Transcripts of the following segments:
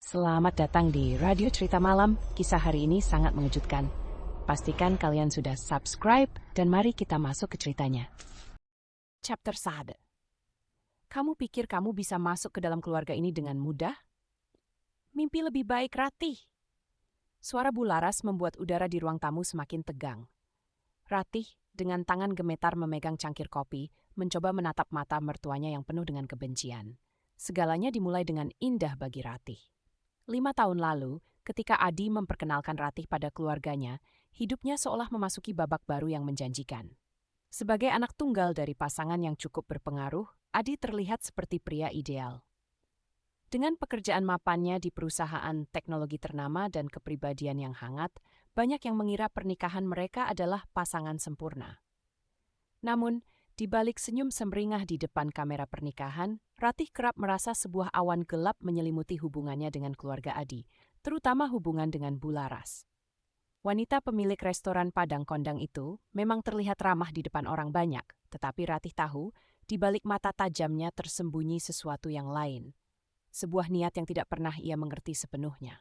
Selamat datang di Radio Cerita Malam. Kisah hari ini sangat mengejutkan. Pastikan kalian sudah subscribe dan mari kita masuk ke ceritanya. Chapter 1. Kamu pikir kamu bisa masuk ke dalam keluarga ini dengan mudah? Mimpi lebih baik, Ratih. Suara Bu Laras membuat udara di ruang tamu semakin tegang. Ratih dengan tangan gemetar memegang cangkir kopi, mencoba menatap mata mertuanya yang penuh dengan kebencian. Segalanya dimulai dengan indah bagi Ratih. 5 tahun lalu, ketika Adi memperkenalkan Ratih pada keluarganya, hidupnya seolah memasuki babak baru yang menjanjikan. Sebagai anak tunggal dari pasangan yang cukup berpengaruh, Adi terlihat seperti pria ideal. Dengan pekerjaan mapannya di perusahaan teknologi ternama dan kepribadian yang hangat, banyak yang mengira pernikahan mereka adalah pasangan sempurna. Namun, di balik senyum semringah di depan kamera pernikahan, Ratih kerap merasa sebuah awan gelap menyelimuti hubungannya dengan keluarga Adi, terutama hubungan dengan Bu Laras. Wanita pemilik restoran Padang Kondang itu memang terlihat ramah di depan orang banyak, tetapi Ratih tahu, di balik mata tajamnya tersembunyi sesuatu yang lain. Sebuah niat yang tidak pernah ia mengerti sepenuhnya.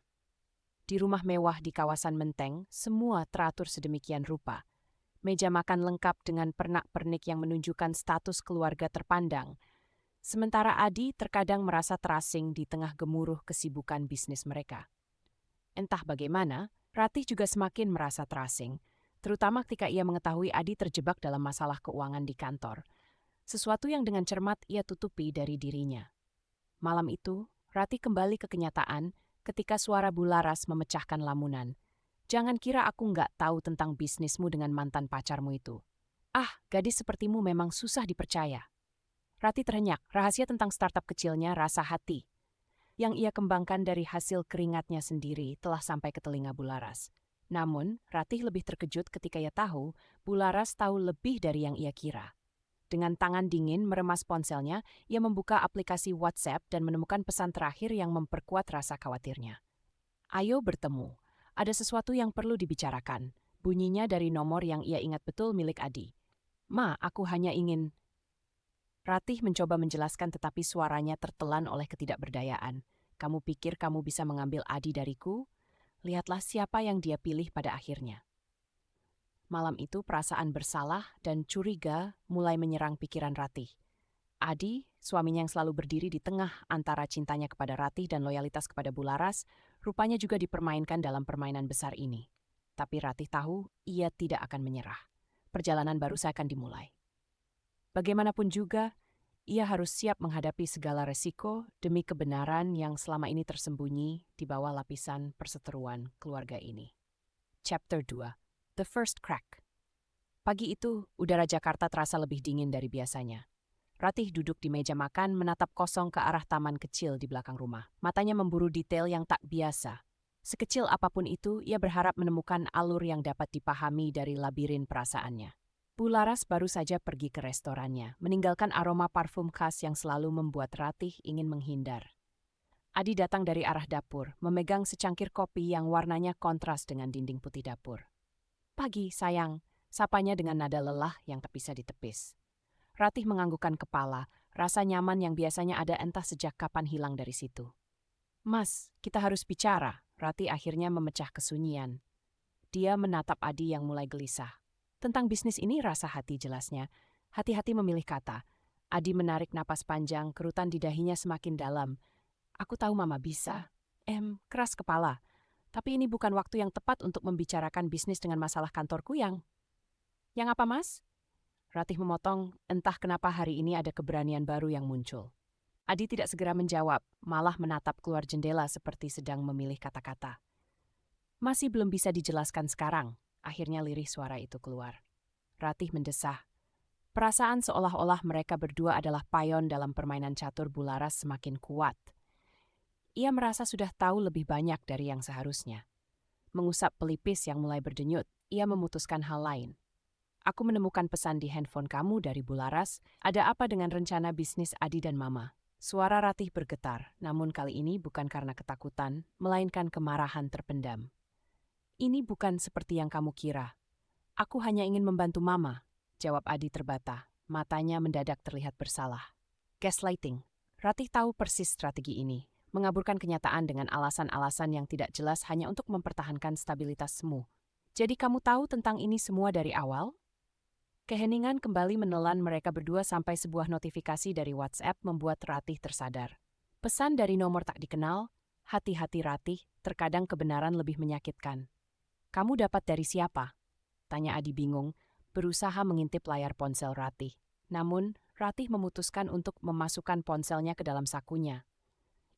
Di rumah mewah di kawasan Menteng, semua teratur sedemikian rupa. Meja makan lengkap dengan pernak-pernik yang menunjukkan status keluarga terpandang. Sementara Adi terkadang merasa terasing di tengah gemuruh kesibukan bisnis mereka. Entah bagaimana, Ratih juga semakin merasa terasing, terutama ketika ia mengetahui Adi terjebak dalam masalah keuangan di kantor. Sesuatu yang dengan cermat ia tutupi dari dirinya. Malam itu, Ratih kembali ke kenyataan ketika suara Bu Laras memecahkan lamunan. Jangan kira aku nggak tahu tentang bisnismu dengan mantan pacarmu itu. Ah, gadis sepertimu memang susah dipercaya. Ratih terhenyak, rahasia tentang startup kecilnya Rasa Hati, yang ia kembangkan dari hasil keringatnya sendiri telah sampai ke telinga Bu Laras. Namun, Ratih lebih terkejut ketika ia tahu Bu Laras tahu lebih dari yang ia kira. Dengan tangan dingin meremas ponselnya, ia membuka aplikasi WhatsApp dan menemukan pesan terakhir yang memperkuat rasa khawatirnya. Ayo bertemu. Ada sesuatu yang perlu dibicarakan. Bunyinya dari nomor yang ia ingat betul milik Adi. Ma, aku hanya ingin... Ratih mencoba menjelaskan tetapi suaranya tertelan oleh ketidakberdayaan. Kamu pikir kamu bisa mengambil Adi dariku? Lihatlah siapa yang dia pilih pada akhirnya. Malam itu perasaan bersalah dan curiga mulai menyerang pikiran Ratih. Adi, suaminya yang selalu berdiri di tengah antara cintanya kepada Ratih dan loyalitas kepada Bu Laras, rupanya juga dipermainkan dalam permainan besar ini. Tapi Ratih tahu ia tidak akan menyerah. Perjalanan baru akan dimulai. Bagaimanapun juga, ia harus siap menghadapi segala resiko demi kebenaran yang selama ini tersembunyi di bawah lapisan perseteruan keluarga ini. Chapter 2. The First Crack. Pagi itu, udara Jakarta terasa lebih dingin dari biasanya. Ratih duduk di meja makan menatap kosong ke arah taman kecil di belakang rumah. Matanya memburu detail yang tak biasa. Sekecil apapun itu, ia berharap menemukan alur yang dapat dipahami dari labirin perasaannya. Bu Laras baru saja pergi ke restorannya, meninggalkan aroma parfum khas yang selalu membuat Ratih ingin menghindar. Adi datang dari arah dapur, memegang secangkir kopi yang warnanya kontras dengan dinding putih dapur. Pagi, sayang, sapanya dengan nada lelah yang tak bisa ditepis. Ratih menganggukkan kepala, rasa nyaman yang biasanya ada entah sejak kapan hilang dari situ. Mas, kita harus bicara. Ratih akhirnya memecah kesunyian. Dia menatap Adi yang mulai gelisah. Tentang bisnis ini Rasa Hati jelasnya. Hati-hati memilih kata. Adi menarik napas panjang, kerutan di dahinya semakin dalam. Aku tahu Mama bisa. Keras kepala. Tapi ini bukan waktu yang tepat untuk membicarakan bisnis dengan masalah kantorku yang... Yang apa, Mas? Ratih memotong, entah kenapa hari ini ada keberanian baru yang muncul. Adi tidak segera menjawab, malah menatap keluar jendela seperti sedang memilih kata-kata. Masih belum bisa dijelaskan sekarang, akhirnya lirih suara itu keluar. Ratih mendesah. Perasaan seolah-olah mereka berdua adalah payon dalam permainan catur Bu Laras semakin kuat. Ia merasa sudah tahu lebih banyak dari yang seharusnya. Mengusap pelipis yang mulai berdenyut, ia memutuskan hal lain. Aku menemukan pesan di handphone kamu dari Bu Laras. Ada apa dengan rencana bisnis Adi dan Mama? Suara Ratih bergetar, namun kali ini bukan karena ketakutan, melainkan kemarahan terpendam. Ini bukan seperti yang kamu kira. Aku hanya ingin membantu Mama, jawab Adi terbata. Matanya mendadak terlihat bersalah. Gaslighting. Ratih tahu persis strategi ini. mengaburkan kenyataan dengan alasan-alasan yang tidak jelas hanya untuk mempertahankan stabilitasmu. Jadi kamu tahu tentang ini semua dari awal? Keheningan kembali menelan mereka berdua sampai sebuah notifikasi dari WhatsApp membuat Ratih tersadar. Pesan dari nomor tak dikenal, hati-hati Ratih, terkadang kebenaran lebih menyakitkan. Kamu dapat dari siapa? Tanya Adi bingung, berusaha mengintip layar ponsel Ratih. Namun, Ratih memutuskan untuk memasukkan ponselnya ke dalam sakunya.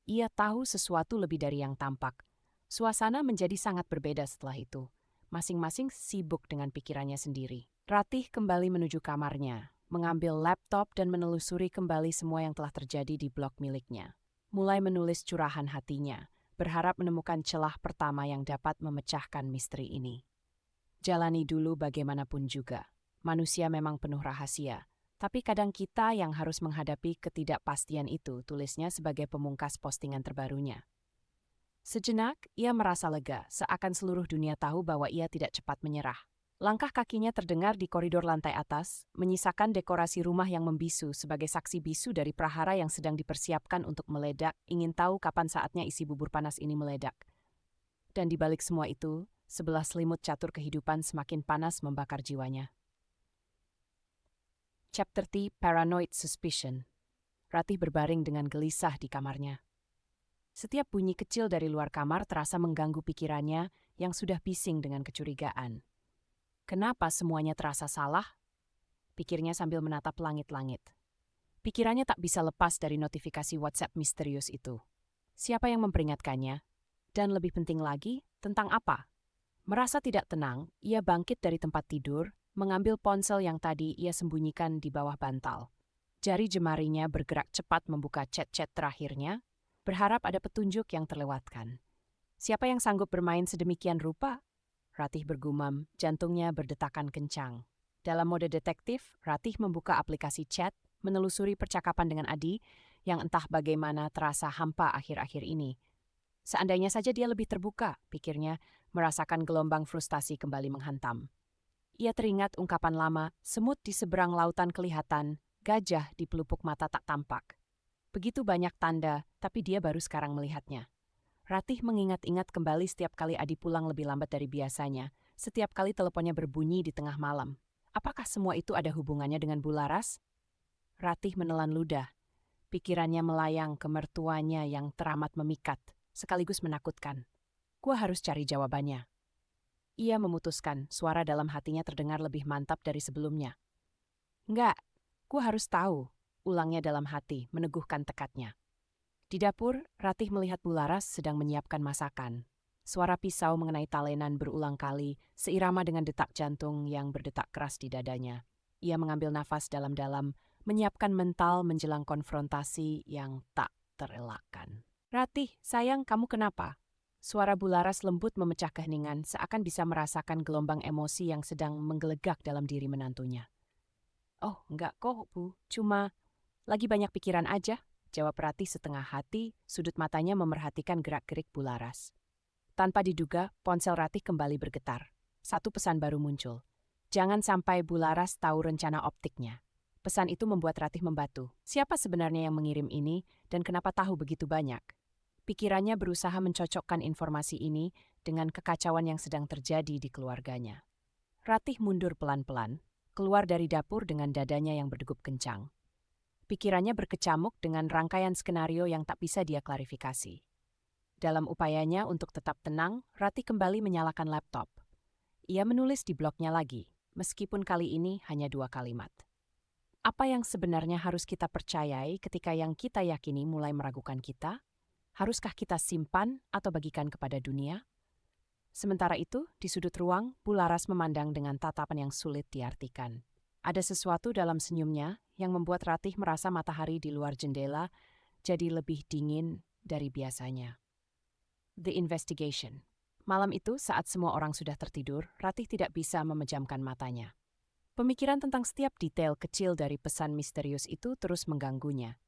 Ia tahu sesuatu lebih dari yang tampak. Suasana menjadi sangat berbeda setelah itu. Masing-masing sibuk dengan pikirannya sendiri. Ratih kembali menuju kamarnya, mengambil laptop dan menelusuri kembali semua yang telah terjadi di blog miliknya. Mulai menulis curahan hatinya, berharap menemukan celah pertama yang dapat memecahkan misteri ini. Jalani dulu bagaimanapun juga. Manusia memang penuh rahasia. Tapi kadang kita yang harus menghadapi ketidakpastian itu, tulisnya sebagai pemungkas postingan terbarunya. Sejenak, ia merasa lega, seakan seluruh dunia tahu bahwa ia tidak cepat menyerah. Langkah kakinya terdengar di koridor lantai atas, menyisakan dekorasi rumah yang membisu sebagai saksi bisu dari prahara yang sedang dipersiapkan untuk meledak, ingin tahu kapan saatnya isi bubur panas ini meledak. Dan di balik semua itu, sebelah selimut catur kehidupan semakin panas membakar jiwanya. Chapter 3 Paranoid Suspicion. Ratih berbaring dengan gelisah di kamarnya. Setiap bunyi kecil dari luar kamar terasa mengganggu pikirannya yang sudah bising dengan kecurigaan. Kenapa semuanya terasa salah? Pikirnya sambil menatap langit-langit. Pikirannya tak bisa lepas dari notifikasi WhatsApp misterius itu. Siapa yang memperingatkannya? Dan lebih penting lagi, tentang apa? Merasa tidak tenang, ia bangkit dari tempat tidur, mengambil ponsel yang tadi ia sembunyikan di bawah bantal. Jari jemarinya bergerak cepat membuka chat-chat terakhirnya, berharap ada petunjuk yang terlewatkan. Siapa yang sanggup bermain sedemikian rupa? Ratih bergumam, jantungnya berdetakan kencang. Dalam mode detektif, Ratih membuka aplikasi chat, menelusuri percakapan dengan Adi, yang entah bagaimana terasa hampa akhir-akhir ini. Seandainya saja dia lebih terbuka, pikirnya, merasakan gelombang frustasi kembali menghantam. Ia teringat ungkapan lama, semut di seberang lautan kelihatan, gajah di pelupuk mata tak tampak. Begitu banyak tanda, tapi dia baru sekarang melihatnya. Ratih mengingat-ingat kembali setiap kali Adi pulang lebih lambat dari biasanya, setiap kali teleponnya berbunyi di tengah malam. Apakah semua itu ada hubungannya dengan Bularas? Ratih menelan ludah. Pikirannya melayang ke mertuanya yang teramat memikat, sekaligus menakutkan. Gua harus cari jawabannya. Ia memutuskan, suara dalam hatinya terdengar lebih mantap dari sebelumnya. Enggak, gua harus tahu, ulangnya dalam hati, meneguhkan tekadnya. Di dapur, Ratih melihat Bularas sedang menyiapkan masakan. Suara pisau mengenai talenan berulang kali, seirama dengan detak jantung yang berdetak keras di dadanya. Ia mengambil nafas dalam-dalam, menyiapkan mental menjelang konfrontasi yang tak terelakkan. Ratih, sayang, kamu kenapa? Suara Bularas lembut memecah keheningan, seakan bisa merasakan gelombang emosi yang sedang menggelegak dalam diri menantunya. Oh, enggak kok, Bu. Cuma lagi banyak pikiran aja, jawab Ratih setengah hati, sudut matanya memerhatikan gerak-gerik Bularas. Tanpa diduga, ponsel Ratih kembali bergetar. Satu pesan baru muncul. Jangan sampai Bularas tahu rencana optiknya. Pesan itu membuat Ratih membatu. Siapa sebenarnya yang mengirim ini dan kenapa tahu begitu banyak? Pikirannya berusaha mencocokkan informasi ini dengan kekacauan yang sedang terjadi di keluarganya. Ratih mundur pelan-pelan, keluar dari dapur dengan dadanya yang berdegup kencang. Pikirannya berkecamuk dengan rangkaian skenario yang tak bisa dia klarifikasi. Dalam upayanya untuk tetap tenang, Ratih kembali menyalakan laptop. Ia menulis di blognya lagi, meskipun kali ini hanya 2 kalimat. Apa yang sebenarnya harus kita percayai ketika yang kita yakini mulai meragukan kita? Haruskah kita simpan atau bagikan kepada dunia? Sementara itu, di sudut ruang, Bularas memandang dengan tatapan yang sulit diartikan. Ada sesuatu dalam senyumnya yang membuat Ratih merasa matahari di luar jendela jadi lebih dingin dari biasanya. The Investigation. Malam itu, saat semua orang sudah tertidur, Ratih tidak bisa memejamkan matanya. Pemikiran tentang setiap detail kecil dari pesan misterius itu terus mengganggunya.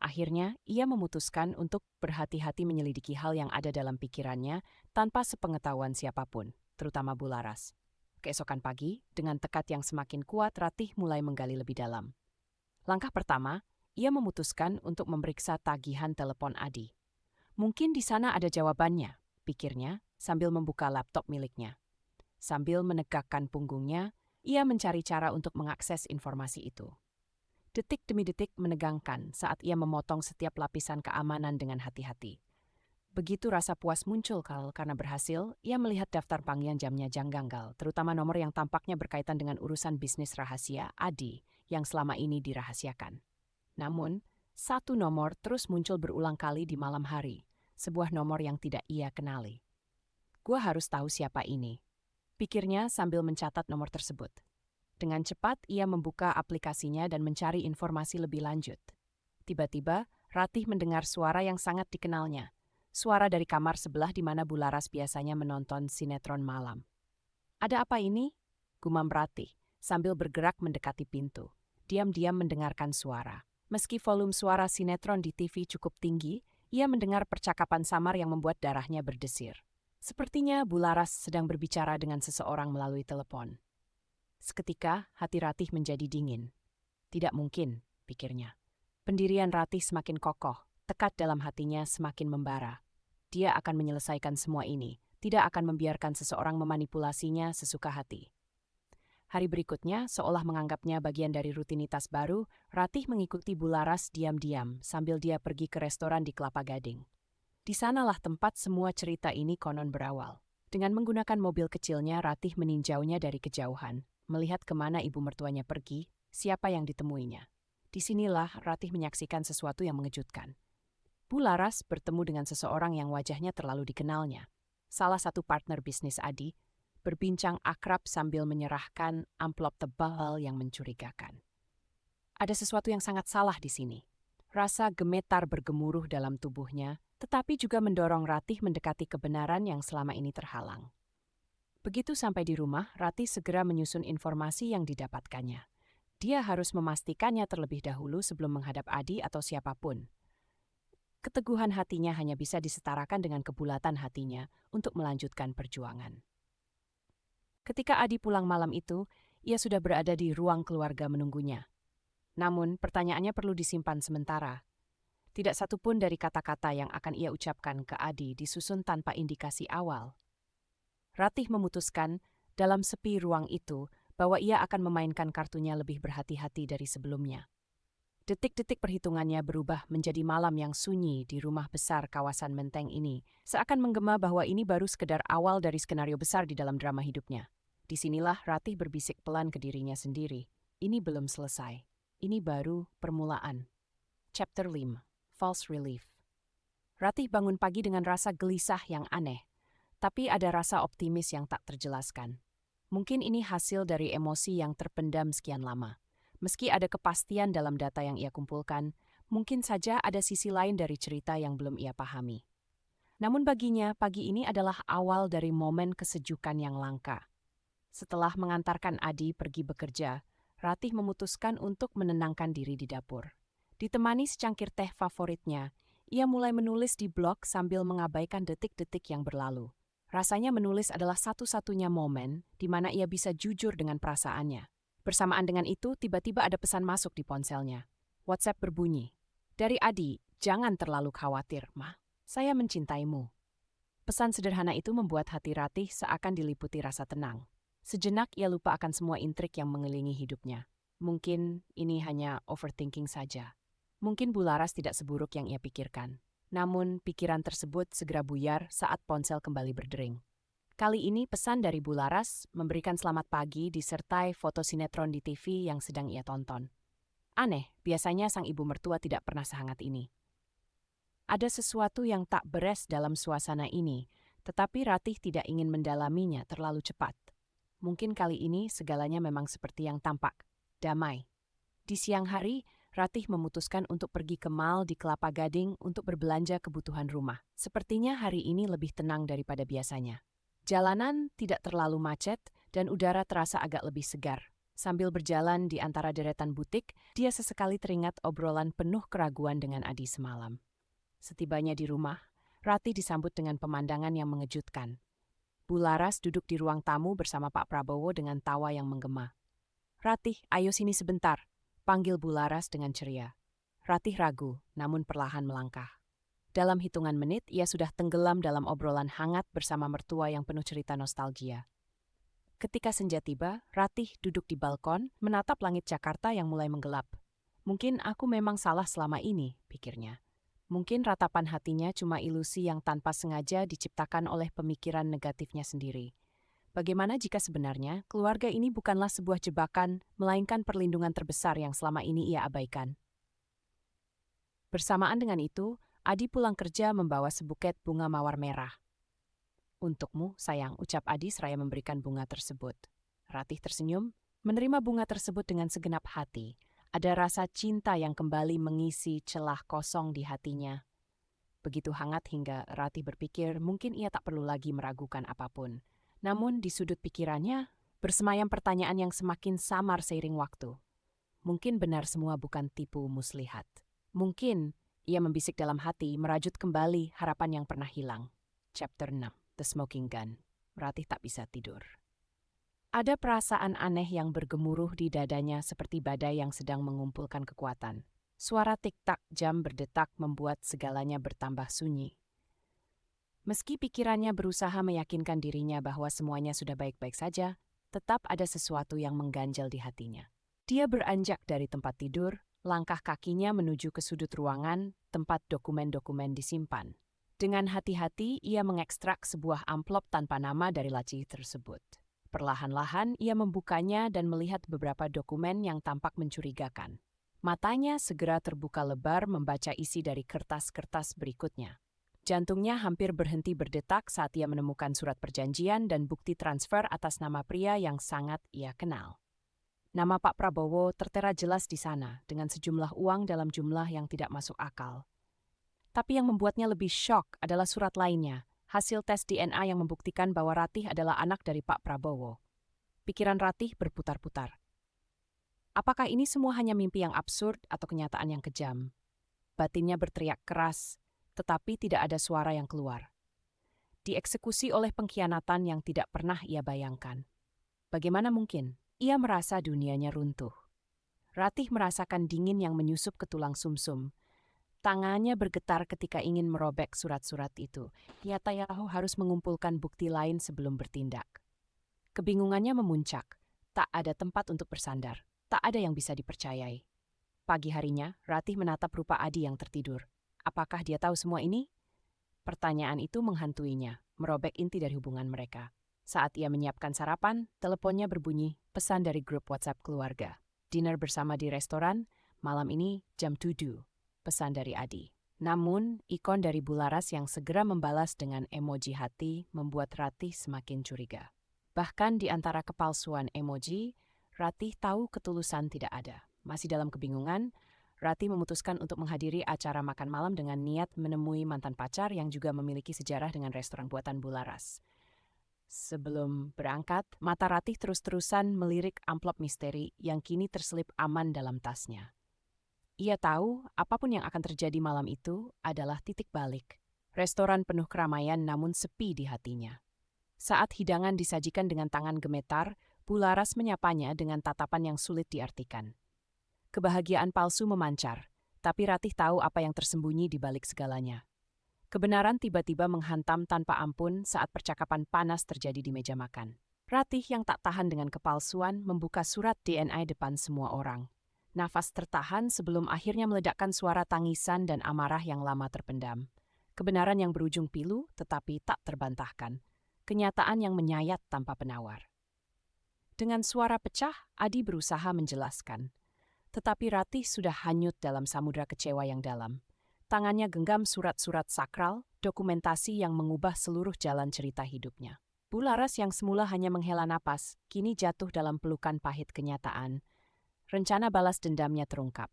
Akhirnya, ia memutuskan untuk berhati-hati menyelidiki hal yang ada dalam pikirannya tanpa sepengetahuan siapapun, terutama Bularas. Keesokan pagi, dengan tekad yang semakin kuat, Ratih mulai menggali lebih dalam. Langkah pertama, ia memutuskan untuk memeriksa tagihan telepon Adi. Mungkin di sana ada jawabannya, pikirnya sambil membuka laptop miliknya. Sambil menegakkan punggungnya, ia mencari cara untuk mengakses informasi itu. Detik demi detik menegangkan saat ia memotong setiap lapisan keamanan dengan hati-hati. Begitu rasa puas muncul karena berhasil, ia melihat daftar panggilan jamnya janggal, terutama nomor yang tampaknya berkaitan dengan urusan bisnis rahasia Adi yang selama ini dirahasiakan. Namun, satu nomor terus muncul berulang kali di malam hari, sebuah nomor yang tidak ia kenali. Gua harus tahu siapa ini, pikirnya sambil mencatat nomor tersebut. Dengan cepat, ia membuka aplikasinya dan mencari informasi lebih lanjut. Tiba-tiba, Ratih mendengar suara yang sangat dikenalnya. Suara dari kamar sebelah di mana Bularas biasanya menonton sinetron malam. "Ada apa ini?" gumam Ratih, sambil bergerak mendekati pintu. Diam-diam mendengarkan suara. Meski volume suara sinetron di TV cukup tinggi, ia mendengar percakapan samar yang membuat darahnya berdesir. Sepertinya Bularas sedang berbicara dengan seseorang melalui telepon. Seketika, hati Ratih menjadi dingin. Tidak mungkin, pikirnya. Pendirian Ratih semakin kokoh, tekad dalam hatinya semakin membara. Dia akan menyelesaikan semua ini, tidak akan membiarkan seseorang memanipulasinya sesuka hati. Hari berikutnya, seolah menganggapnya bagian dari rutinitas baru, Ratih mengikuti Bularas diam-diam sambil dia pergi ke restoran di Kelapa Gading. Di sanalah tempat semua cerita ini konon berawal. Dengan menggunakan mobil kecilnya, Ratih meninjaunya dari kejauhan, melihat kemana ibu mertuanya pergi, siapa yang ditemuinya. Disinilah Ratih menyaksikan sesuatu yang mengejutkan. Bularas bertemu dengan seseorang yang wajahnya terlalu dikenalnya. Salah satu partner bisnis Adi, berbincang akrab sambil menyerahkan amplop tebal yang mencurigakan. Ada sesuatu yang sangat salah di sini. Rasa gemetar bergemuruh dalam tubuhnya, tetapi juga mendorong Ratih mendekati kebenaran yang selama ini terhalang. Begitu sampai di rumah, Ratih segera menyusun informasi yang didapatkannya. Dia harus memastikannya terlebih dahulu sebelum menghadap Adi atau siapapun. Keteguhan hatinya hanya bisa disetarakan dengan kebulatan hatinya untuk melanjutkan perjuangan. Ketika Adi pulang malam itu, ia sudah berada di ruang keluarga menunggunya. Namun, pertanyaannya perlu disimpan sementara. Tidak satupun dari kata-kata yang akan ia ucapkan ke Adi disusun tanpa indikasi awal. Ratih memutuskan, dalam sepi ruang itu, bahwa ia akan memainkan kartunya lebih berhati-hati dari sebelumnya. Detik-detik perhitungannya berubah menjadi malam yang sunyi di rumah besar kawasan Menteng ini, seakan menggema bahwa ini baru sekedar awal dari skenario besar di dalam drama hidupnya. Disinilah Ratih berbisik pelan ke dirinya sendiri. Ini belum selesai. Ini baru permulaan. Chapter 5. False Relief. Ratih bangun pagi dengan rasa gelisah yang aneh. Tapi ada rasa optimis yang tak terjelaskan. Mungkin ini hasil dari emosi yang terpendam sekian lama. Meski ada kepastian dalam data yang ia kumpulkan, mungkin saja ada sisi lain dari cerita yang belum ia pahami. Namun baginya, pagi ini adalah awal dari momen kesejukan yang langka. Setelah mengantarkan Adi pergi bekerja, Ratih memutuskan untuk menenangkan diri di dapur. Ditemani secangkir teh favoritnya, ia mulai menulis di blog sambil mengabaikan detik-detik yang berlalu. Rasanya menulis adalah satu-satunya momen di mana ia bisa jujur dengan perasaannya. Bersamaan dengan itu, tiba-tiba ada pesan masuk di ponselnya. WhatsApp berbunyi. "Dari Adi, jangan terlalu khawatir, Ma. Saya mencintaimu." Pesan sederhana itu membuat hati Ratih seakan diliputi rasa tenang. Sejenak ia lupa akan semua intrik yang mengelilingi hidupnya. Mungkin ini hanya overthinking saja. Mungkin Bularas tidak seburuk yang ia pikirkan. Namun, pikiran tersebut segera buyar saat ponsel kembali berdering. Kali ini pesan dari Bularas memberikan selamat pagi disertai foto sinetron di TV yang sedang ia tonton. Aneh, biasanya sang ibu mertua tidak pernah sehangat ini. Ada sesuatu yang tak beres dalam suasana ini, tetapi Ratih tidak ingin mendalaminya terlalu cepat. Mungkin kali ini segalanya memang seperti yang tampak, damai. Di siang hari, Ratih memutuskan untuk pergi ke mall di Kelapa Gading untuk berbelanja kebutuhan rumah. Sepertinya hari ini lebih tenang daripada biasanya. Jalanan tidak terlalu macet dan udara terasa agak lebih segar. Sambil berjalan di antara deretan butik, dia sesekali teringat obrolan penuh keraguan dengan Adi semalam. Setibanya di rumah, Ratih disambut dengan pemandangan yang mengejutkan. Bularas duduk di ruang tamu bersama Pak Prabowo dengan tawa yang menggema. "Ratih, ayo sini sebentar," panggil Bularas dengan ceria. Ratih ragu, namun perlahan melangkah. Dalam hitungan menit, ia sudah tenggelam dalam obrolan hangat bersama mertua yang penuh cerita nostalgia. Ketika senja tiba, Ratih duduk di balkon, menatap langit Jakarta yang mulai menggelap. Mungkin aku memang salah selama ini, pikirnya. Mungkin ratapan hatinya cuma ilusi yang tanpa sengaja diciptakan oleh pemikiran negatifnya sendiri. Bagaimana jika sebenarnya keluarga ini bukanlah sebuah jebakan, melainkan perlindungan terbesar yang selama ini ia abaikan? Bersamaan dengan itu, Adi pulang kerja membawa sebuket bunga mawar merah. "Untukmu, sayang," ucap Adi seraya memberikan bunga tersebut. Ratih tersenyum, menerima bunga tersebut dengan segenap hati. Ada rasa cinta yang kembali mengisi celah kosong di hatinya. Begitu hangat hingga Ratih berpikir mungkin ia tak perlu lagi meragukan apapun. Namun di sudut pikirannya, bersemayam pertanyaan yang semakin samar seiring waktu. Mungkin benar semua bukan tipu muslihat. Mungkin ia membisik dalam hati merajut kembali harapan yang pernah hilang. Chapter 6. The Smoking Gun. Ratih tak bisa tidur. Ada perasaan aneh yang bergemuruh di dadanya seperti badai yang sedang mengumpulkan kekuatan. Suara tik-tak jam berdetak membuat segalanya bertambah sunyi. Meski pikirannya berusaha meyakinkan dirinya bahwa semuanya sudah baik-baik saja, tetap ada sesuatu yang mengganjal di hatinya. Dia beranjak dari tempat tidur, langkah kakinya menuju ke sudut ruangan tempat dokumen-dokumen disimpan. Dengan hati-hati, ia mengekstrak sebuah amplop tanpa nama dari laci tersebut. Perlahan-lahan, ia membukanya dan melihat beberapa dokumen yang tampak mencurigakan. Matanya segera terbuka lebar membaca isi dari kertas-kertas berikutnya. Jantungnya hampir berhenti berdetak saat ia menemukan surat perjanjian dan bukti transfer atas nama pria yang sangat ia kenal. Nama Pak Prabowo tertera jelas di sana, dengan sejumlah uang dalam jumlah yang tidak masuk akal. Tapi yang membuatnya lebih syok adalah surat lainnya, hasil tes DNA yang membuktikan bahwa Ratih adalah anak dari Pak Prabowo. Pikiran Ratih berputar-putar. Apakah ini semua hanya mimpi yang absurd atau kenyataan yang kejam? Batinnya berteriak keras, tetapi tidak ada suara yang keluar. Dieksekusi oleh pengkhianatan yang tidak pernah ia bayangkan. Bagaimana mungkin? Ia merasa dunianya runtuh. Ratih merasakan dingin yang menyusup ke tulang sumsum. Tangannya bergetar ketika ingin merobek surat-surat itu. Netanyahu harus mengumpulkan bukti lain sebelum bertindak. Kebingungannya memuncak. Tak ada tempat untuk bersandar. Tak ada yang bisa dipercayai. Pagi harinya, Ratih menatap rupa Adi yang tertidur. Apakah dia tahu semua ini? Pertanyaan itu menghantuinya, merobek inti dari hubungan mereka. Saat ia menyiapkan sarapan, teleponnya berbunyi, pesan dari grup WhatsApp keluarga. Dinner bersama di restoran, malam ini jam 7. Pesan dari Adi. Namun, ikon dari Bularas yang segera membalas dengan emoji hati membuat Ratih semakin curiga. Bahkan di antara kepalsuan emoji, Ratih tahu ketulusan tidak ada. Masih dalam kebingungan, Ratih memutuskan untuk menghadiri acara makan malam dengan niat menemui mantan pacar yang juga memiliki sejarah dengan restoran buatan Bularas. Sebelum berangkat, mata Ratih terus-terusan melirik amplop misteri yang kini terselip aman dalam tasnya. Ia tahu apapun yang akan terjadi malam itu adalah titik balik. Restoran penuh keramaian namun sepi di hatinya. Saat hidangan disajikan dengan tangan gemetar, Bularas menyapanya dengan tatapan yang sulit diartikan. Kebahagiaan palsu memancar, tapi Ratih tahu apa yang tersembunyi di balik segalanya. Kebenaran tiba-tiba menghantam tanpa ampun saat percakapan panas terjadi di meja makan. Ratih yang tak tahan dengan kepalsuan membuka surat DNA depan semua orang. Nafas tertahan sebelum akhirnya meledakkan suara tangisan dan amarah yang lama terpendam. Kebenaran yang berujung pilu tetapi tak terbantahkan. Kenyataan yang menyayat tanpa penawar. Dengan suara pecah, Adi berusaha menjelaskan. Tetapi Ratih sudah hanyut dalam samudera kecewa yang dalam. Tangannya genggam surat-surat sakral, dokumentasi yang mengubah seluruh jalan cerita hidupnya. Bularas yang semula hanya menghela napas, kini jatuh dalam pelukan pahit kenyataan. Rencana balas dendamnya terungkap.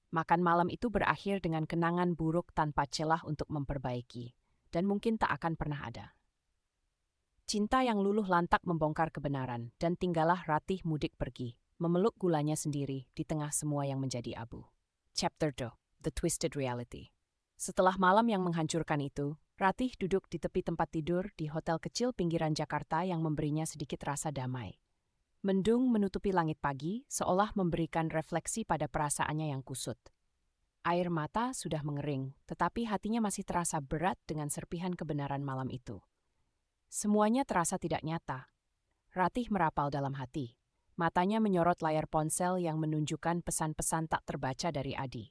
Makan malam itu berakhir dengan kenangan buruk tanpa celah untuk memperbaiki, dan mungkin tak akan pernah ada. Cinta yang luluh lantak membongkar kebenaran, dan tinggallah Ratih mudik pergi, memeluk gulanya sendiri di tengah semua yang menjadi abu. Chapter 2. The Twisted Reality. Setelah malam yang menghancurkan itu, Ratih duduk di tepi tempat tidur di hotel kecil pinggiran Jakarta yang memberinya sedikit rasa damai. Mendung menutupi langit pagi, seolah memberikan refleksi pada perasaannya yang kusut. Air mata sudah mengering, tetapi hatinya masih terasa berat dengan serpihan kebenaran malam itu. Semuanya terasa tidak nyata. Ratih merapal dalam hati. Matanya menyorot layar ponsel yang menunjukkan pesan-pesan tak terbaca dari Adi.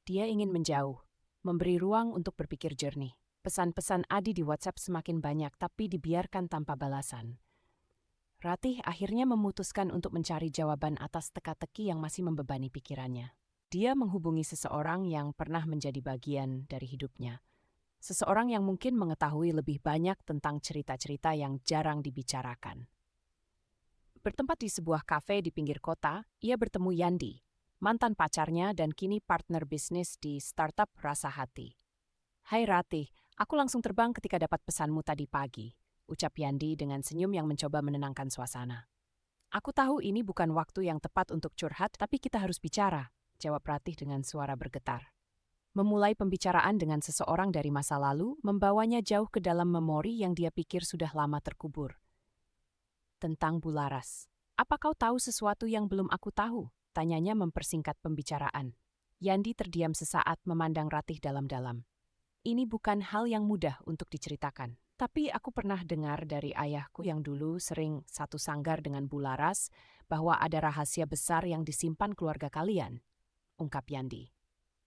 Dia ingin menjauh, memberi ruang untuk berpikir jernih. Pesan-pesan Adi di WhatsApp semakin banyak tapi dibiarkan tanpa balasan. Ratih akhirnya memutuskan untuk mencari jawaban atas teka-teki yang masih membebani pikirannya. Dia menghubungi seseorang yang pernah menjadi bagian dari hidupnya. Seseorang yang mungkin mengetahui lebih banyak tentang cerita-cerita yang jarang dibicarakan. Bertempat di sebuah kafe di pinggir kota, ia bertemu Yandi, mantan pacarnya dan kini partner bisnis di startup Rasa Hati. "Hai Ratih, aku langsung terbang ketika dapat pesanmu tadi pagi," ucap Yandi dengan senyum yang mencoba menenangkan suasana. "Aku tahu ini bukan waktu yang tepat untuk curhat, tapi kita harus bicara," jawab Ratih dengan suara bergetar. Memulai pembicaraan dengan seseorang dari masa lalu membawanya jauh ke dalam memori yang dia pikir sudah lama terkubur. Tentang Bularas. "Apa kau tahu sesuatu yang belum aku tahu?" tanyanya mempersingkat pembicaraan. Yandi terdiam sesaat memandang Ratih dalam-dalam. "Ini bukan hal yang mudah untuk diceritakan. Tapi aku pernah dengar dari ayahku yang dulu sering satu sanggar dengan Bularas bahwa ada rahasia besar yang disimpan keluarga kalian," ungkap Yandi.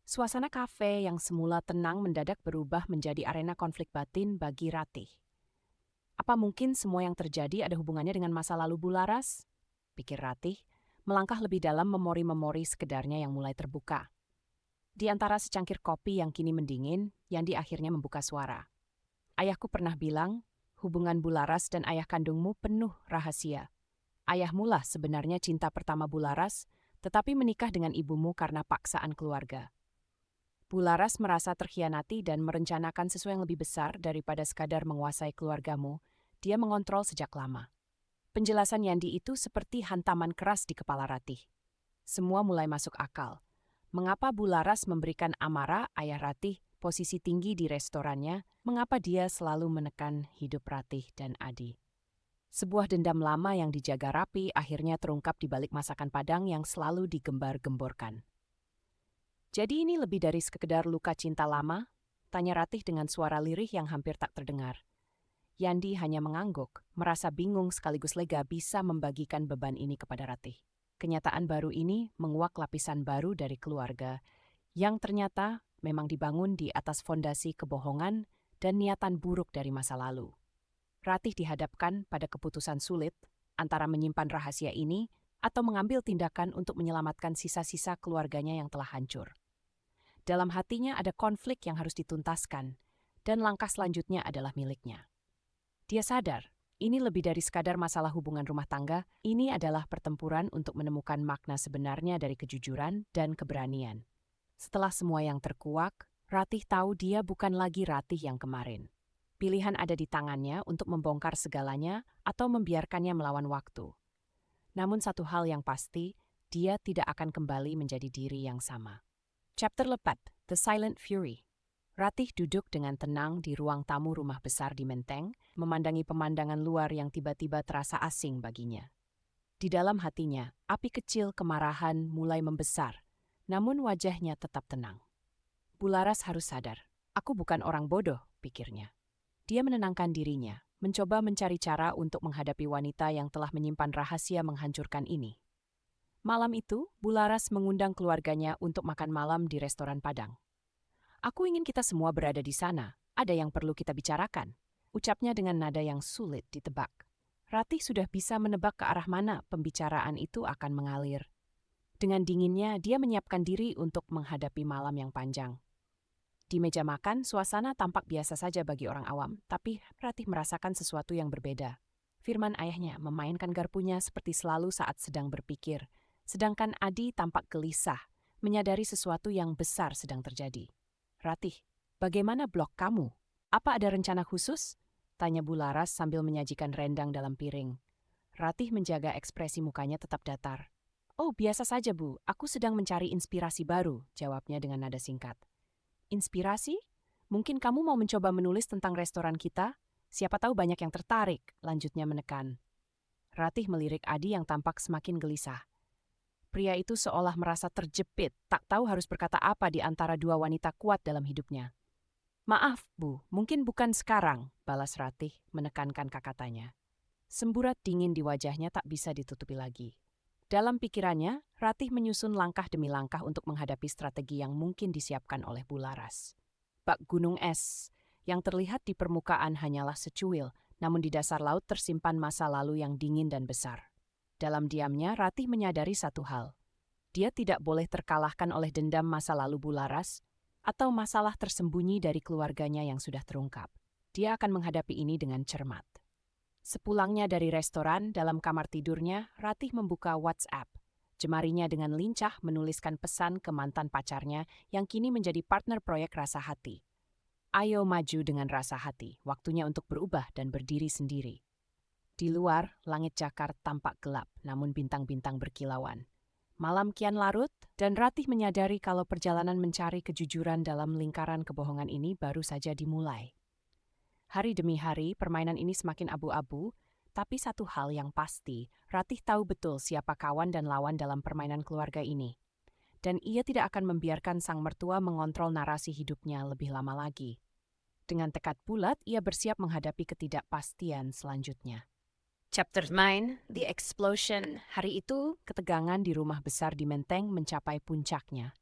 Suasana kafe yang semula tenang mendadak berubah menjadi arena konflik batin bagi Ratih. Apa mungkin semua yang terjadi ada hubungannya dengan masa lalu Bularas? Pikir Ratih, melangkah lebih dalam memori-memori sekedarnya yang mulai terbuka. Di antara secangkir kopi yang kini mendingin, Yandi akhirnya membuka suara. "Ayahku pernah bilang, hubungan Bularas dan ayah kandungmu penuh rahasia. Ayahmulah sebenarnya cinta pertama Bularas, tetapi menikah dengan ibumu karena paksaan keluarga. Bularas merasa terkhianati dan merencanakan sesuatu yang lebih besar daripada sekadar menguasai keluargamu. Dia mengontrol sejak lama." Penjelasan Yandi itu seperti hantaman keras di kepala Ratih. Semua mulai masuk akal. Mengapa Bularas memberikan Amara, ayah Ratih, posisi tinggi di restorannya? Mengapa dia selalu menekan hidup Ratih dan Adi? Sebuah dendam lama yang dijaga rapi akhirnya terungkap di balik masakan Padang yang selalu digembar-gemborkan. "Jadi ini lebih dari sekedar luka cinta lama?" tanya Ratih dengan suara lirih yang hampir tak terdengar. Yandi hanya mengangguk, merasa bingung sekaligus lega bisa membagikan beban ini kepada Ratih. Kenyataan baru ini menguak lapisan baru dari keluarga, yang ternyata memang dibangun di atas fondasi kebohongan dan niatan buruk dari masa lalu. Ratih dihadapkan pada keputusan sulit antara menyimpan rahasia ini atau mengambil tindakan untuk menyelamatkan sisa-sisa keluarganya yang telah hancur. Dalam hatinya ada konflik yang harus dituntaskan, dan langkah selanjutnya adalah miliknya. Dia sadar, ini lebih dari sekadar masalah hubungan rumah tangga, ini adalah pertempuran untuk menemukan makna sebenarnya dari kejujuran dan keberanian. Setelah semua yang terkuak, Ratih tahu dia bukan lagi Ratih yang kemarin. Pilihan ada di tangannya untuk membongkar segalanya atau membiarkannya melawan waktu. Namun satu hal yang pasti, dia tidak akan kembali menjadi diri yang sama. Chapter 4, The Silent Fury. Ratih duduk dengan tenang di ruang tamu rumah besar di Menteng, memandangi pemandangan luar yang tiba-tiba terasa asing baginya. Di dalam hatinya, api kecil kemarahan mulai membesar, namun wajahnya tetap tenang. Bularas harus sadar, aku bukan orang bodoh, pikirnya. Dia menenangkan dirinya, mencoba mencari cara untuk menghadapi wanita yang telah menyimpan rahasia menghancurkan ini. Malam itu, Bularas mengundang keluarganya untuk makan malam di restoran Padang. "Aku ingin kita semua berada di sana. Ada yang perlu kita bicarakan," ucapnya dengan nada yang sulit ditebak. Ratih sudah bisa menebak ke arah mana pembicaraan itu akan mengalir. Dengan dinginnya, dia menyiapkan diri untuk menghadapi malam yang panjang. Di meja makan, suasana tampak biasa saja bagi orang awam, tapi Ratih merasakan sesuatu yang berbeda. Firman ayahnya memainkan garpunya seperti selalu saat sedang berpikir, sedangkan Adi tampak gelisah, menyadari sesuatu yang besar sedang terjadi. "Ratih, bagaimana blog kamu? Apa ada rencana khusus?" tanya Bularas sambil menyajikan rendang dalam piring. Ratih menjaga ekspresi mukanya tetap datar. "Oh, biasa saja, Bu. Aku sedang mencari inspirasi baru," jawabnya dengan nada singkat. "Inspirasi? Mungkin kamu mau mencoba menulis tentang restoran kita? Siapa tahu banyak yang tertarik," lanjutnya menekan. Ratih melirik Adi yang tampak semakin gelisah. Pria itu seolah merasa terjepit, tak tahu harus berkata apa di antara dua wanita kuat dalam hidupnya. "Maaf, Bu, mungkin bukan sekarang," balas Ratih menekankan kata-katanya. Semburat dingin di wajahnya tak bisa ditutupi lagi. Dalam pikirannya, Ratih menyusun langkah demi langkah untuk menghadapi strategi yang mungkin disiapkan oleh Bularas. Bak gunung es, yang terlihat di permukaan hanyalah secuil, namun di dasar laut tersimpan masa lalu yang dingin dan besar. Dalam diamnya, Ratih menyadari satu hal. Dia tidak boleh terkalahkan oleh dendam masa lalu Bularas atau masalah tersembunyi dari keluarganya yang sudah terungkap. Dia akan menghadapi ini dengan cermat. Sepulangnya dari restoran, dalam kamar tidurnya, Ratih membuka WhatsApp. Jemarinya dengan lincah menuliskan pesan ke mantan pacarnya yang kini menjadi partner proyek Rasa Hati. "Ayo maju dengan rasa hati, waktunya untuk berubah dan berdiri sendiri." Di luar, langit Jakarta tampak gelap, namun bintang-bintang berkilauan. Malam kian larut, dan Ratih menyadari kalau perjalanan mencari kejujuran dalam lingkaran kebohongan ini baru saja dimulai. Hari demi hari, permainan ini semakin abu-abu, tapi satu hal yang pasti, Ratih tahu betul siapa kawan dan lawan dalam permainan keluarga ini. Dan ia tidak akan membiarkan sang mertua mengontrol narasi hidupnya lebih lama lagi. Dengan tekad bulat, ia bersiap menghadapi ketidakpastian selanjutnya. Chapter 9, The Explosion. Hari itu, ketegangan di rumah besar di Menteng mencapai puncaknya.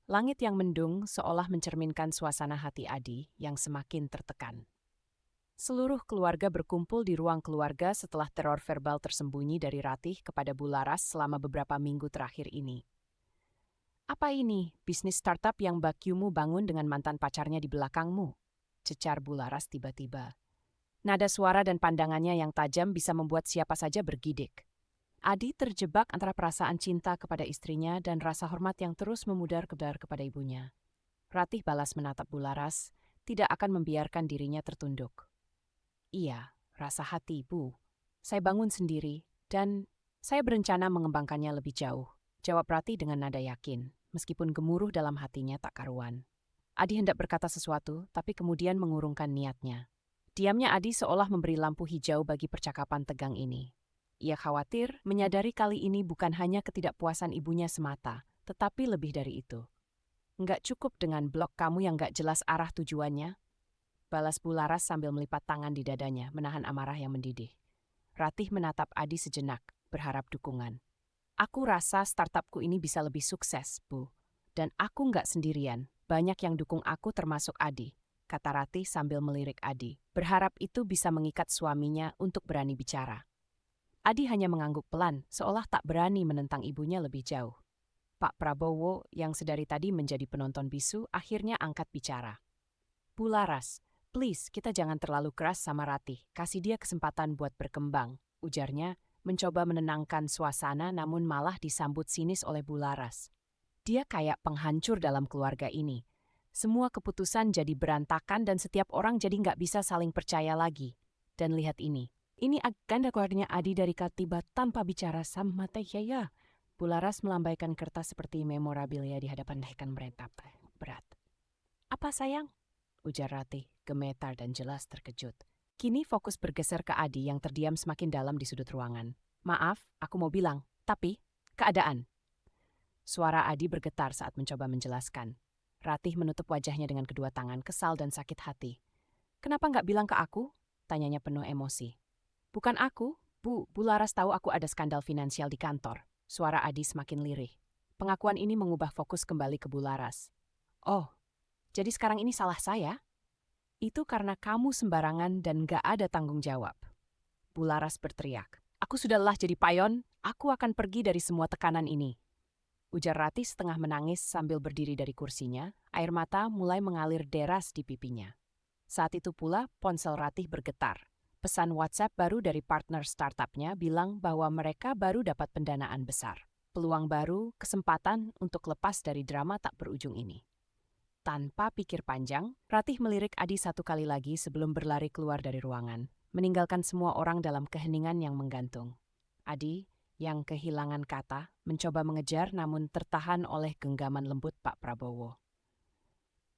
Langit yang mendung seolah mencerminkan suasana hati Adi yang semakin tertekan. Seluruh keluarga berkumpul di ruang keluarga setelah teror verbal tersembunyi dari Ratih kepada Bularas selama beberapa minggu terakhir ini. "Apa ini, bisnis startup yang Bakyumu bangun dengan mantan pacarnya di belakangmu?" cecar Bularas tiba-tiba. Nada suara dan pandangannya yang tajam bisa membuat siapa saja bergidik. Adi terjebak antara perasaan cinta kepada istrinya dan rasa hormat yang terus memudar-kedar kepada ibunya. Ratih balas menatap Bularas, tidak akan membiarkan dirinya tertunduk. "Iya, rasa hati, Bu. Saya bangun sendiri, dan saya berencana mengembangkannya lebih jauh," jawab Ratih dengan nada yakin, meskipun gemuruh dalam hatinya tak karuan. Adi hendak berkata sesuatu, tapi kemudian mengurungkan niatnya. Diamnya Adi seolah memberi lampu hijau bagi percakapan tegang ini. Ia khawatir menyadari kali ini bukan hanya ketidakpuasan ibunya semata, tetapi lebih dari itu. "Nggak cukup dengan blog kamu yang nggak jelas arah tujuannya?" balas Bularas sambil melipat tangan di dadanya, menahan amarah yang mendidih. Ratih menatap Adi sejenak, berharap dukungan. "Aku rasa startupku ini bisa lebih sukses, Bu. Dan aku nggak sendirian, banyak yang dukung aku termasuk Adi," kata Ratih sambil melirik Adi, berharap itu bisa mengikat suaminya untuk berani bicara. Adi hanya mengangguk pelan, seolah tak berani menentang ibunya lebih jauh. Pak Prabowo, yang sedari tadi menjadi penonton bisu, akhirnya angkat bicara. "Bularas, please kita jangan terlalu keras sama Ratih, kasih dia kesempatan buat berkembang," ujarnya, mencoba menenangkan suasana namun malah disambut sinis oleh Bularas. "Dia kayak penghancur dalam keluarga ini. Semua keputusan jadi berantakan dan setiap orang jadi nggak bisa saling percaya lagi. Dan lihat ini agenda keluarnya Adi dari Katiba tanpa bicara sama Tehya." Bularas melambaikan kertas seperti memorabilia di hadapan rekan mereka. "Berat." "Apa sayang?" ujar Ratih, gemetar dan jelas terkejut. Kini fokus bergeser ke Adi yang terdiam semakin dalam di sudut ruangan. "Maaf, aku mau bilang, tapi keadaan." Suara Adi bergetar saat mencoba menjelaskan. Ratih menutup wajahnya dengan kedua tangan, kesal dan sakit hati. "Kenapa nggak bilang ke aku?" tanyanya penuh emosi. "Bukan aku, Bu. Bularas tahu aku ada skandal finansial di kantor." Suara Adi semakin lirih. Pengakuan ini mengubah fokus kembali ke Bularas. "Oh, jadi sekarang ini salah saya?" "Itu karena kamu sembarangan dan nggak ada tanggung jawab." Bularas berteriak. "Aku sudah lelah jadi payon, aku akan pergi dari semua tekanan ini," ujar Ratih setengah menangis sambil berdiri dari kursinya, air mata mulai mengalir deras di pipinya. Saat itu pula ponsel Ratih bergetar. Pesan WhatsApp baru dari partner startupnya bilang bahwa mereka baru dapat pendanaan besar. Peluang baru, kesempatan untuk lepas dari drama tak berujung ini. Tanpa pikir panjang, Ratih melirik Adi satu kali lagi sebelum berlari keluar dari ruangan, meninggalkan semua orang dalam keheningan yang menggantung. Adi, yang kehilangan kata, mencoba mengejar namun tertahan oleh genggaman lembut Pak Prabowo.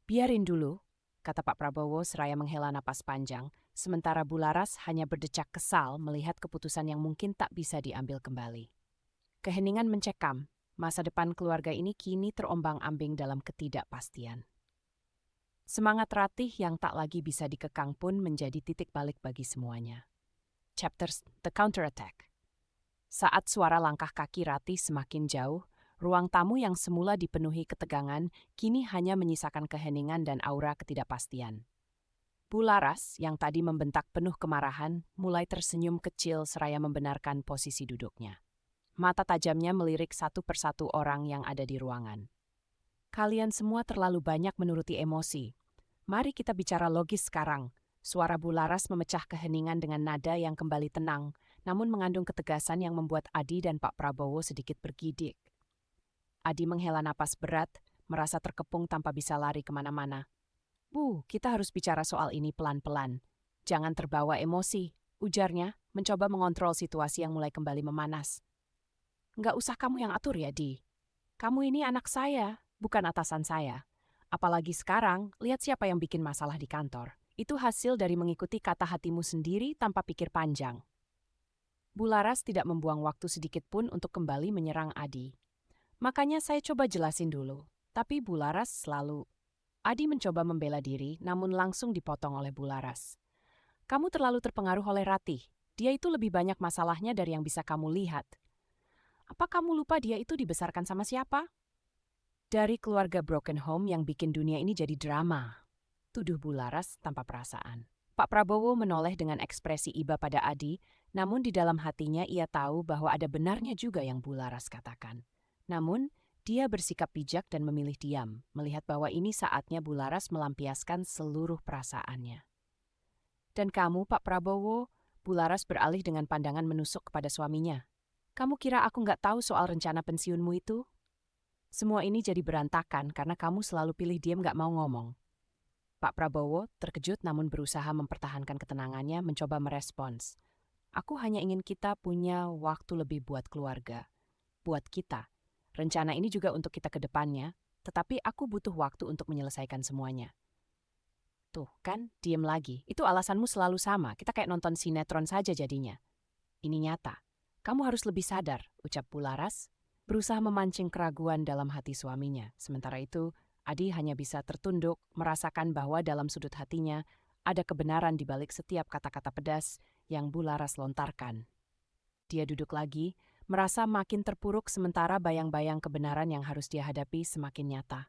"Biarin dulu," kata Pak Prabowo seraya menghela napas panjang, sementara Bularas hanya berdecak kesal melihat keputusan yang mungkin tak bisa diambil kembali. Keheningan mencekam. Masa depan keluarga ini kini terombang-ambing dalam ketidakpastian. Semangat Ratih yang tak lagi bisa dikekang pun menjadi titik balik bagi semuanya. Chapters The Counterattack. Saat suara langkah kaki Ratih semakin jauh, ruang tamu yang semula dipenuhi ketegangan kini hanya menyisakan keheningan dan aura ketidakpastian. Bu Laras, yang tadi membentak penuh kemarahan, mulai tersenyum kecil seraya membenarkan posisi duduknya. Mata tajamnya melirik satu persatu orang yang ada di ruangan. Kalian semua terlalu banyak menuruti emosi. Mari kita bicara logis sekarang. Suara Bu Laras memecah keheningan dengan nada yang kembali tenang, namun mengandung ketegasan yang membuat Adi dan Pak Prabowo sedikit bergidik. Adi menghela napas berat, merasa terkepung tanpa bisa lari kemana-mana. Bu, kita harus bicara soal ini pelan-pelan. Jangan terbawa emosi, ujarnya, mencoba mengontrol situasi yang mulai kembali memanas. Nggak usah kamu yang atur ya, Di. Kamu ini anak saya, bukan atasan saya. Apalagi sekarang, lihat siapa yang bikin masalah di kantor. Itu hasil dari mengikuti kata hatimu sendiri tanpa pikir panjang. Bu Laras tidak membuang waktu sedikit pun untuk kembali menyerang Adi. Makanya saya coba jelasin dulu, tapi Bu Laras selalu... Adi mencoba membela diri, namun langsung dipotong oleh Bu Laras. Kamu terlalu terpengaruh oleh Ratih. Dia itu lebih banyak masalahnya dari yang bisa kamu lihat. Apa kamu lupa dia itu dibesarkan sama siapa? Dari keluarga broken home yang bikin dunia ini jadi drama. Tuduh Bu Laras tanpa perasaan. Pak Prabowo menoleh dengan ekspresi iba pada Adi, namun di dalam hatinya ia tahu bahwa ada benarnya juga yang Bu Laras katakan. Namun, dia bersikap bijak dan memilih diam, melihat bahwa ini saatnya Bu Laras melampiaskan seluruh perasaannya. Dan kamu, Pak Prabowo, Bu Laras beralih dengan pandangan menusuk kepada suaminya. Kamu kira aku nggak tahu soal rencana pensiunmu itu? Semua ini jadi berantakan karena kamu selalu pilih diam nggak mau ngomong. Pak Prabowo terkejut namun berusaha mempertahankan ketenangannya mencoba merespons. Aku hanya ingin kita punya waktu lebih buat keluarga. Buat kita. Rencana ini juga untuk kita ke depannya, tetapi aku butuh waktu untuk menyelesaikan semuanya. Tuh kan, diem lagi. Itu alasanmu selalu sama, kita kayak nonton sinetron saja jadinya. Ini nyata. Kamu harus lebih sadar, ucap Bu Laras, berusaha memancing keraguan dalam hati suaminya. Sementara itu, Adi hanya bisa tertunduk, merasakan bahwa dalam sudut hatinya ada kebenaran di balik setiap kata-kata pedas yang Bu Laras lontarkan. Dia duduk lagi, merasa makin terpuruk sementara bayang-bayang kebenaran yang harus dia hadapi semakin nyata.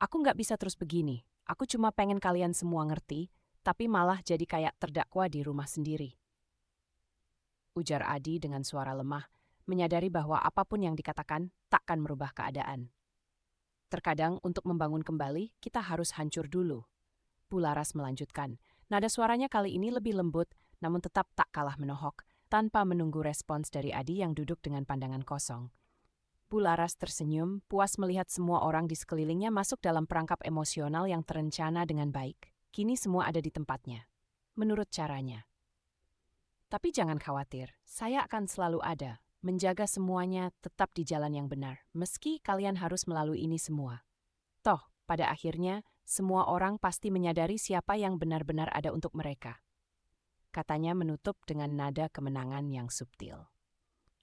Aku nggak bisa terus begini, aku cuma pengen kalian semua ngerti, tapi malah jadi kayak terdakwa di rumah sendiri. Ujar Adi dengan suara lemah, menyadari bahwa apapun yang dikatakan takkan merubah keadaan. Terkadang untuk membangun kembali, kita harus hancur dulu. Bu Laras melanjutkan, nada suaranya kali ini lebih lembut, namun tetap tak kalah menohok, tanpa menunggu respons dari Adi yang duduk dengan pandangan kosong. Bu Laras tersenyum, puas melihat semua orang di sekelilingnya masuk dalam perangkap emosional yang terencana dengan baik. Kini semua ada di tempatnya. Menurut caranya. Tapi jangan khawatir, saya akan selalu ada, menjaga semuanya tetap di jalan yang benar, meski kalian harus melalui ini semua. Toh, pada akhirnya, semua orang pasti menyadari siapa yang benar-benar ada untuk mereka. Katanya menutup dengan nada kemenangan yang subtil.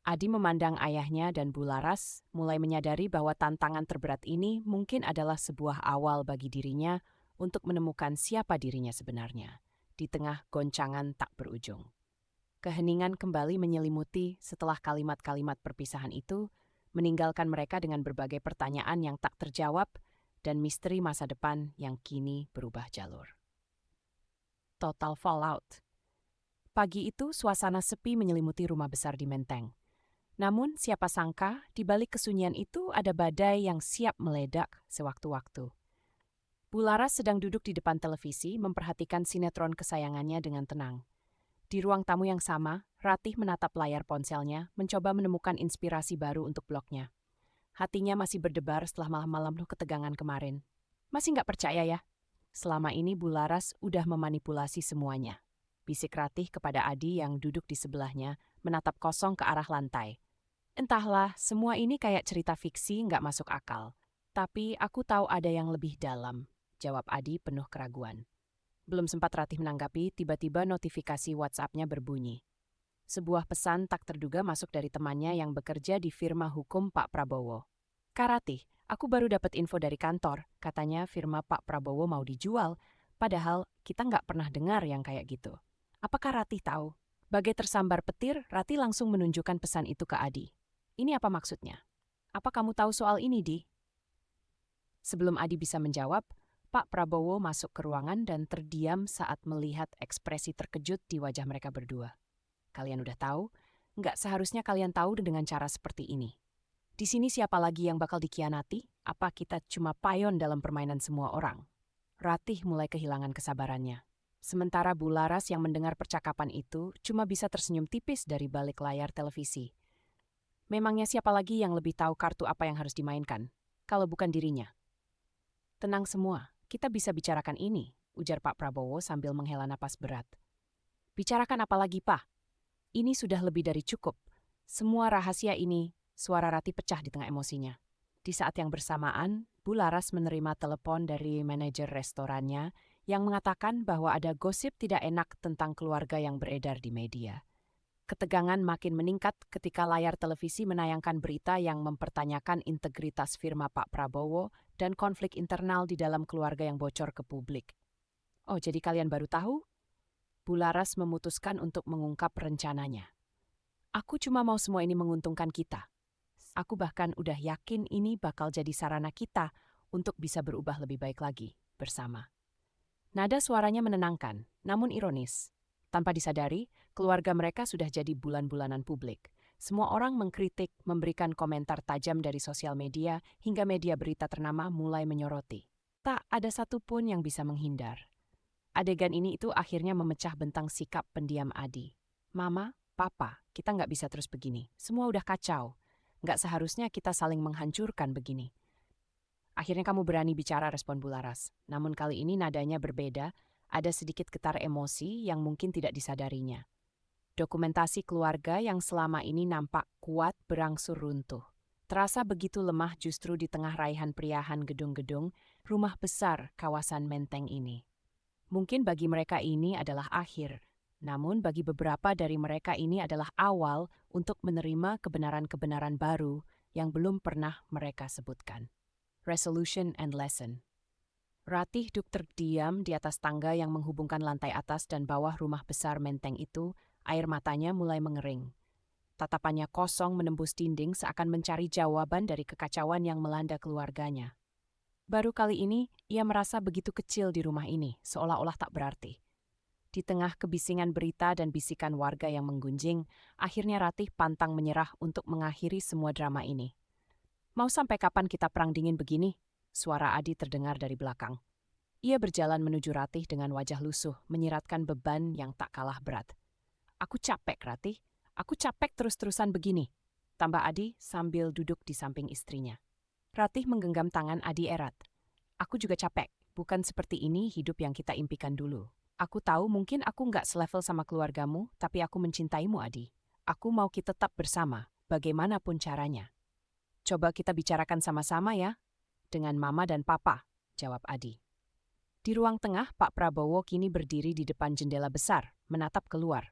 Adi memandang ayahnya dan Bu Laras, mulai menyadari bahwa tantangan terberat ini mungkin adalah sebuah awal bagi dirinya untuk menemukan siapa dirinya sebenarnya, di tengah goncangan tak berujung. Keheningan kembali menyelimuti setelah kalimat-kalimat perpisahan itu, meninggalkan mereka dengan berbagai pertanyaan yang tak terjawab dan misteri masa depan yang kini berubah jalur. Total fallout. Pagi itu suasana sepi menyelimuti rumah besar di Menteng. Namun siapa sangka di balik kesunyian itu ada badai yang siap meledak sewaktu-waktu. Bu Laras sedang duduk di depan televisi memperhatikan sinetron kesayangannya dengan tenang. Di ruang tamu yang sama, Ratih menatap layar ponselnya, mencoba menemukan inspirasi baru untuk blognya. Hatinya masih berdebar setelah malam-malam penuh ketegangan kemarin. Masih nggak percaya ya? Selama ini Bu Laras udah memanipulasi semuanya. Bisik Ratih kepada Adi yang duduk di sebelahnya, menatap kosong ke arah lantai. Entahlah, semua ini kayak cerita fiksi nggak masuk akal. Tapi aku tahu ada yang lebih dalam, jawab Adi penuh keraguan. Belum sempat Ratih menanggapi, tiba-tiba notifikasi WhatsApp-nya berbunyi. Sebuah pesan tak terduga masuk dari temannya yang bekerja di firma hukum Pak Prabowo. "Kak Ratih, aku baru dapat info dari kantor. Katanya firma Pak Prabowo mau dijual, padahal kita nggak pernah dengar yang kayak gitu. Apakah Ratih tahu?" Bagai tersambar petir, Ratih langsung menunjukkan pesan itu ke Adi. "Ini apa maksudnya? Apa kamu tahu soal ini, Di?" Sebelum Adi bisa menjawab, Pak Prabowo masuk ke ruangan dan terdiam saat melihat ekspresi terkejut di wajah mereka berdua. "Kalian udah tahu? Nggak seharusnya kalian tahu dengan cara seperti ini. Di sini siapa lagi yang bakal dikhianati? Apa kita cuma payon dalam permainan semua orang?" Ratih mulai kehilangan kesabarannya. Sementara Bularas yang mendengar percakapan itu cuma bisa tersenyum tipis dari balik layar televisi. Memangnya siapa lagi yang lebih tahu kartu apa yang harus dimainkan, kalau bukan dirinya? "Tenang semua, kita bisa bicarakan ini," ujar Pak Prabowo sambil menghela napas berat. "Bicarakan apa lagi, Pak? Ini sudah lebih dari cukup. Semua rahasia ini," suara Ratih pecah di tengah emosinya. Di saat yang bersamaan, Bularas menerima telepon dari manajer restorannya yang mengatakan bahwa ada gosip tidak enak tentang keluarga yang beredar di media. Ketegangan makin meningkat ketika layar televisi menayangkan berita yang mempertanyakan integritas firma Pak Prabowo dan konflik internal di dalam keluarga yang bocor ke publik. "Oh, jadi kalian baru tahu?" Bularas memutuskan untuk mengungkap rencananya. "Aku cuma mau semua ini menguntungkan kita. Aku bahkan udah yakin ini bakal jadi sarana kita untuk bisa berubah lebih baik lagi bersama." Nada suaranya menenangkan, namun ironis. Tanpa disadari, keluarga mereka sudah jadi bulan-bulanan publik. Semua orang mengkritik, memberikan komentar tajam dari sosial media, hingga media berita ternama mulai menyoroti. Tak ada satupun yang bisa menghindar. Adegan ini itu akhirnya memecah bentang sikap pendiam Adi. "Mama, Papa, kita nggak bisa terus begini. Semua udah kacau. Nggak seharusnya kita saling menghancurkan begini." "Akhirnya kamu berani bicara," respon Bularas. Namun kali ini nadanya berbeda, ada sedikit getar emosi yang mungkin tidak disadarinya. Dokumentasi keluarga yang selama ini nampak kuat berangsur runtuh. Terasa begitu lemah justru di tengah raihan periahan gedung-gedung, rumah besar kawasan Menteng ini. Mungkin bagi mereka ini adalah akhir, namun bagi beberapa dari mereka ini adalah awal untuk menerima kebenaran-kebenaran baru yang belum pernah mereka sebutkan. Resolution and lesson. Ratih duduk terdiam di atas tangga yang menghubungkan lantai atas dan bawah rumah besar Menteng itu, air matanya mulai mengering. Tatapannya kosong menembus dinding seakan mencari jawaban dari kekacauan yang melanda keluarganya. Baru kali ini, ia merasa begitu kecil di rumah ini, seolah-olah tak berarti. Di tengah kebisingan berita dan bisikan warga yang menggunjing, akhirnya Ratih pantang menyerah untuk mengakhiri semua drama ini. "Mau sampai kapan kita perang dingin begini?" Suara Adi terdengar dari belakang. Ia berjalan menuju Ratih dengan wajah lusuh, menyiratkan beban yang tak kalah berat. "Aku capek, Ratih. Aku capek terus-terusan begini," tambah Adi sambil duduk di samping istrinya. Ratih menggenggam tangan Adi erat. "Aku juga capek. Bukan seperti ini hidup yang kita impikan dulu. Aku tahu mungkin aku nggak selevel sama keluargamu, tapi aku mencintaimu, Adi. Aku mau kita tetap bersama, bagaimanapun caranya." "Coba kita bicarakan sama-sama ya." "Dengan Mama dan Papa," jawab Adi. Di ruang tengah, Pak Prabowo kini berdiri di depan jendela besar, menatap keluar.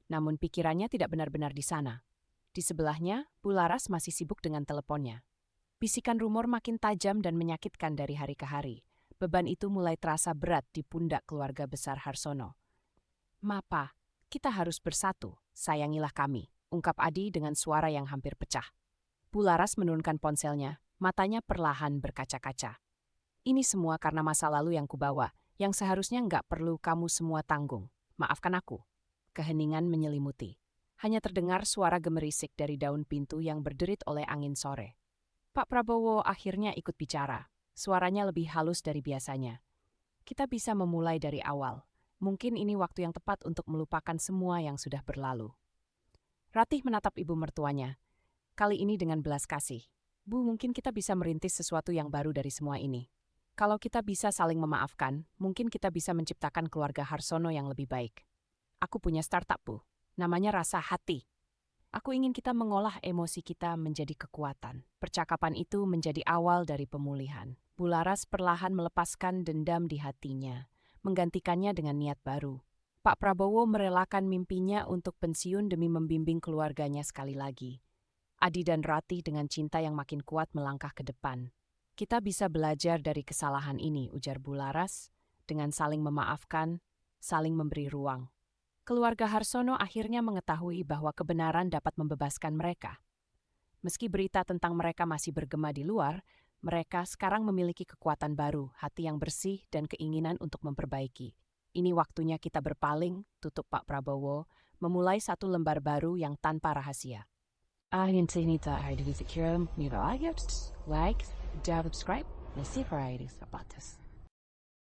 Namun pikirannya tidak benar-benar di sana. Di sebelahnya, Bularas masih sibuk dengan teleponnya. Bisikan rumor makin tajam dan menyakitkan dari hari ke hari. Beban itu mulai terasa berat di pundak keluarga besar Harsono. "Mapa, kita harus bersatu, sayangilah kami," ungkap Adi dengan suara yang hampir pecah. Bularas menurunkan ponselnya, matanya perlahan berkaca-kaca. "Ini semua karena masa lalu yang kubawa, yang seharusnya nggak perlu kamu semua tanggung. Maafkan aku." Keheningan menyelimuti. Hanya terdengar suara gemerisik dari daun pintu yang berderit oleh angin sore. Pak Prabowo akhirnya ikut bicara. Suaranya lebih halus dari biasanya. "Kita bisa memulai dari awal. Mungkin ini waktu yang tepat untuk melupakan semua yang sudah berlalu." Ratih menatap ibu mertuanya. Kali ini dengan belas kasih. "Bu, mungkin kita bisa merintis sesuatu yang baru dari semua ini. Kalau kita bisa saling memaafkan, mungkin kita bisa menciptakan keluarga Harsono yang lebih baik. Aku punya startup, Bu. Namanya Rasa Hati. Aku ingin kita mengolah emosi kita menjadi kekuatan. Percakapan itu menjadi awal dari pemulihan." Bularas perlahan melepaskan dendam di hatinya, menggantikannya dengan niat baru. Pak Prabowo merelakan mimpinya untuk pensiun demi membimbing keluarganya sekali lagi. Adi dan Ratih dengan cinta yang makin kuat melangkah ke depan. Kita bisa belajar dari kesalahan ini, ujar Bularas, dengan saling memaafkan, saling memberi ruang. Keluarga Harsono akhirnya mengetahui bahwa kebenaran dapat membebaskan mereka. Meski berita tentang mereka masih bergema di luar, mereka sekarang memiliki kekuatan baru, hati yang bersih, dan keinginan untuk memperbaiki. Ini waktunya kita berpaling, tutup Pak Prabowo, memulai satu lembar baru yang tanpa rahasia. Insignita Hardy Securum, like, subscribe, and see varieties about this.